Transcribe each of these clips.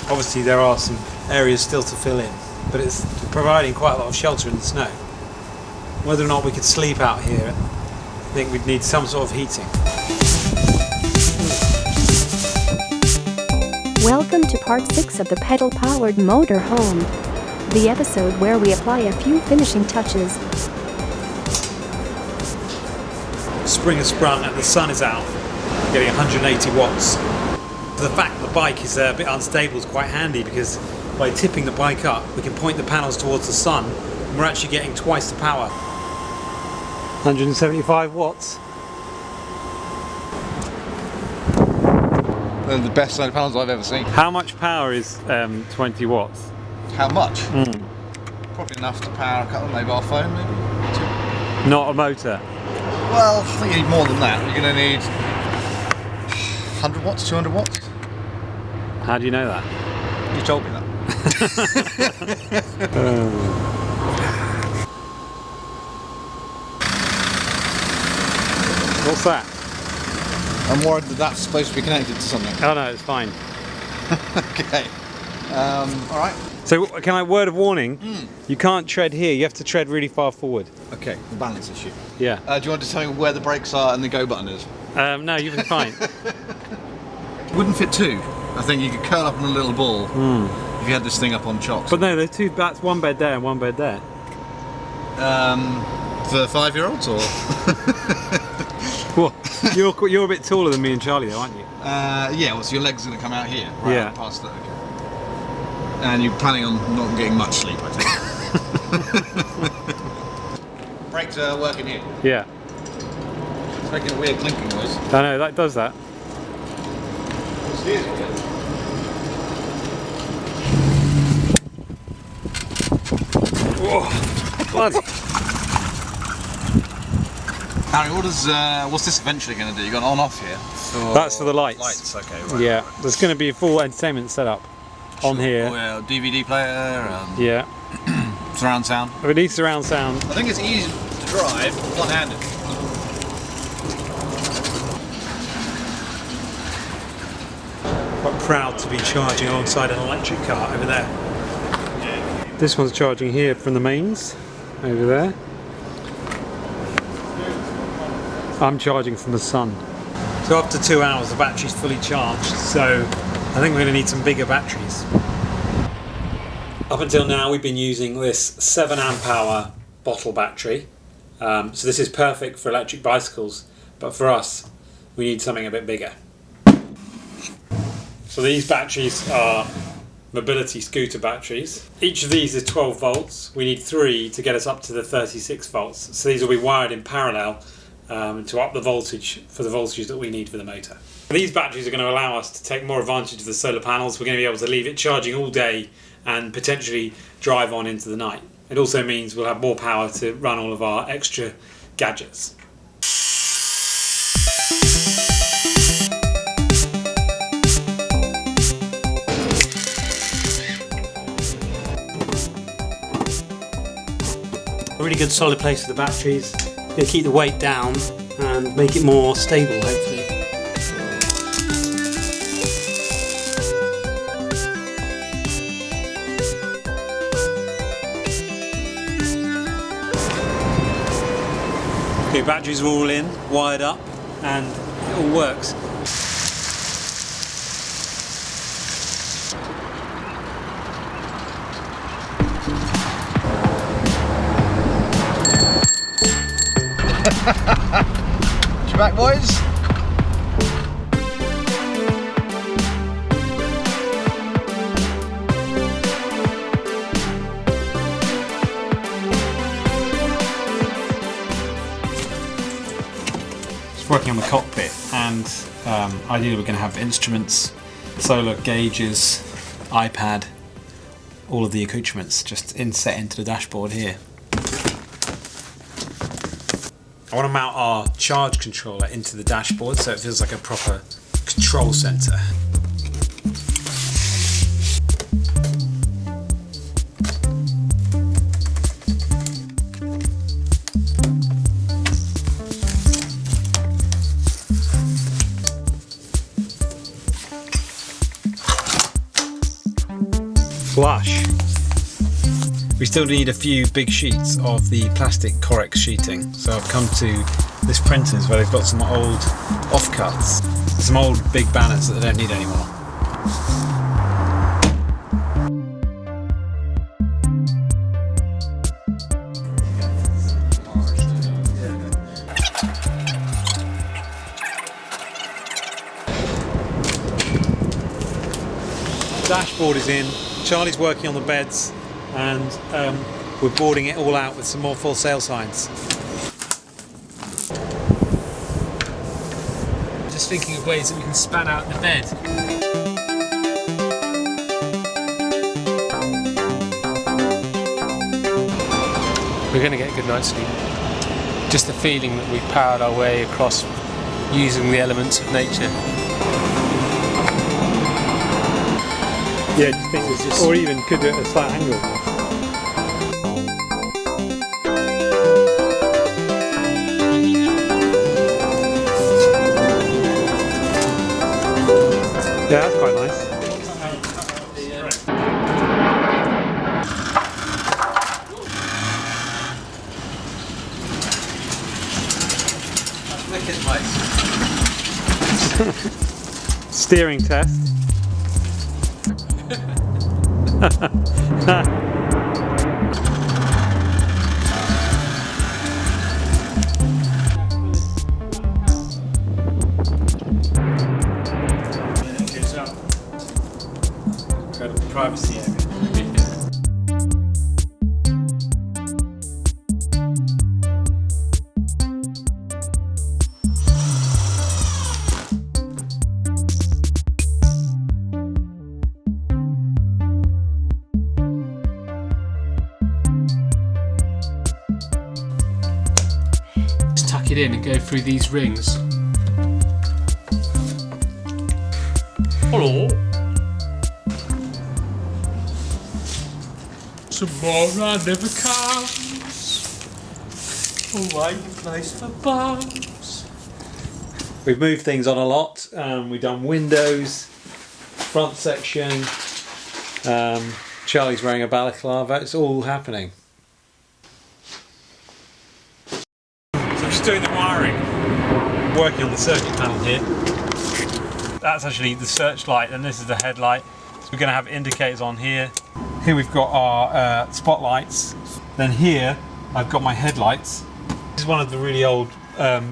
Obviously there are some areas still to fill in, but it's providing quite a lot of shelter in the snow. Whether or not we could sleep out here, I think we'd need some sort of heating. Welcome to part 6 of the pedal-powered motorhome, the episode where we apply a few finishing touches. Spring has sprung and the sun is out, getting 180 watts. The fact that the bike is a bit unstable is quite handy because by tipping the bike up, we can point the panels towards the sun and we're actually getting twice the power. 175 watts. They're the best solar panels I've ever seen. How much power is 20 watts? How much? Probably enough to power a couple of mobile phone, maybe? Two. Not a motor. Well, I think you need more than that. You're going to need 100 watts, 200 watts. How do you know that? You told me that. What's that? I'm worried that that's supposed to be connected to something. Oh no, it's fine. Okay. Alright. So can I, word of warning, you can't tread here, you have to tread really far forward. Okay, the balance issue. Yeah. Do you want to tell me where the brakes are and the go button is? No, you'll be fine. Wouldn't fit two. I think you could curl up in a little ball if you had this thing up on chocks. But no, there's two, that's one bed there and one bed there. For 5-year-olds or? Well, you're a bit taller than me and Charlie though, aren't you? Yeah, well, so your leg's going to come out here, right Yeah. past that. Okay. And you're planning on not getting much sleep, I think. Brakes are working here. Yeah. It's making a weird clinking noise. I know, that does that. Steers weird. Whoa, bloody. Harry, what's this eventually going to do? You got an on-off here? That's for the lights. Lights, okay. Right, Yeah, right. there's going to be a full entertainment setup on here. Oh, yeah, DVD player, Yeah. surround sound. We need surround sound. I think it's easy to drive one-handed. Quite proud to be charging alongside an electric car over there. This one's charging here from the mains, over there. I'm charging from the sun. So after 2 hours the battery's fully charged, so I think we're going to need some bigger batteries. Up until now we've been using this 7 amp hour bottle battery. So this is perfect for electric bicycles, but for us we need something a bit bigger. So these batteries are mobility scooter batteries. Each of these is 12 volts. We need 3 to get us up to the 36 volts. So these will be wired in parallel to up the voltage for the voltage that we need for the motor. These batteries are going to allow us to take more advantage of the solar panels. We're going to be able to leave it charging all day and potentially drive on into the night. It also means we'll have more power to run all of our extra gadgets. A really good solid place for the batteries. Going to keep the weight down and make it more stable, hopefully. Okay, batteries are all in, wired up, and it all works. You back, boys? Just working on the cockpit, and ideally we're going to have instruments, solar gauges, iPad, all of the accoutrements just set into the dashboard here. I want to mount our charge controller into the dashboard so it feels like a proper control centre. plush. We still need a few big sheets of the plastic Corex sheeting, so I've come to this printer's where they've got some old offcuts, some old big banners that they don't need anymore. The dashboard is in, Charlie's working on the beds, and we're boarding it all out with some more full sail signs. Just thinking of ways that we can span out the bed. We're going to get a good night's sleep. Just the feeling that we've powered our way across using the elements of nature. Yeah, just think this, or even could do it at a slight angle. Yeah, that's quite nice. Steering test. Privacy area. Just tuck it in and go through these rings. Hello. Tomorrow never comes. Oh, why you place for bombs? We've moved things on a lot. We've done windows, front section. Charlie's wearing a balaclava. It's all happening. So I'm just doing the wiring. Working on the circuit panel here. That's actually the searchlight, and this is the headlight. So we're going to have indicators on here. Here we've got our spotlights. Then here I've got my headlights. This is one of the really old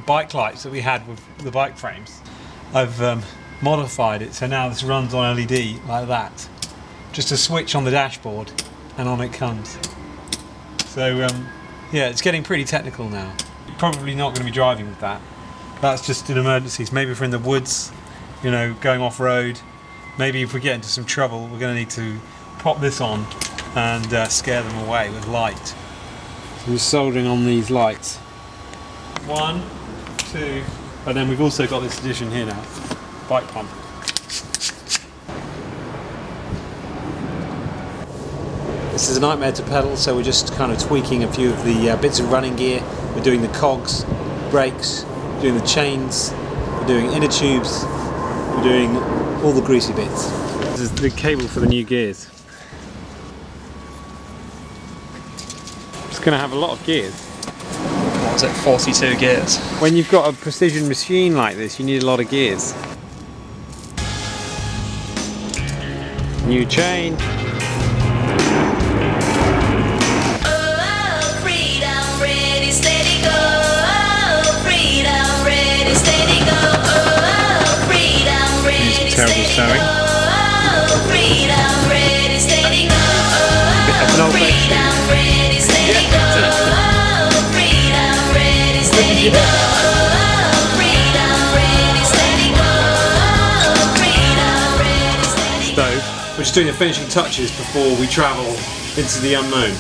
bike lights that we had with the bike frames. I've modified it so now this runs on LED like that. Just a switch on the dashboard and on it comes. So yeah, it's getting pretty technical now. Probably not going to be driving with that. That's just in emergencies. Maybe if we're in the woods, you know, going off road. Maybe if we get into some trouble, we're going to need to pop this on and scare them away with light. So we're soldering on these lights. 1, 2, and then we've also got this addition here now, bike pump. This is a nightmare to pedal, so we're just kind of tweaking a few of the bits of running gear. We're doing the cogs, brakes, doing the chains, we're doing inner tubes, we're doing all the greasy bits. This is the cable for the new gears. It's going to have a lot of gears. What was it, 42 gears? When you've got a precision machine like this, you need a lot of gears. New chain. Terrible sewing. An old stove. We're just doing the finishing touches before we travel into the unknown.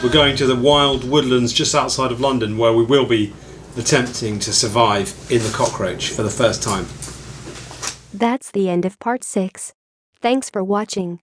We're going to the wild woodlands just outside of London, where we will be attempting to survive in the cockroach for the first time. That's the end of part 6. Thanks for watching.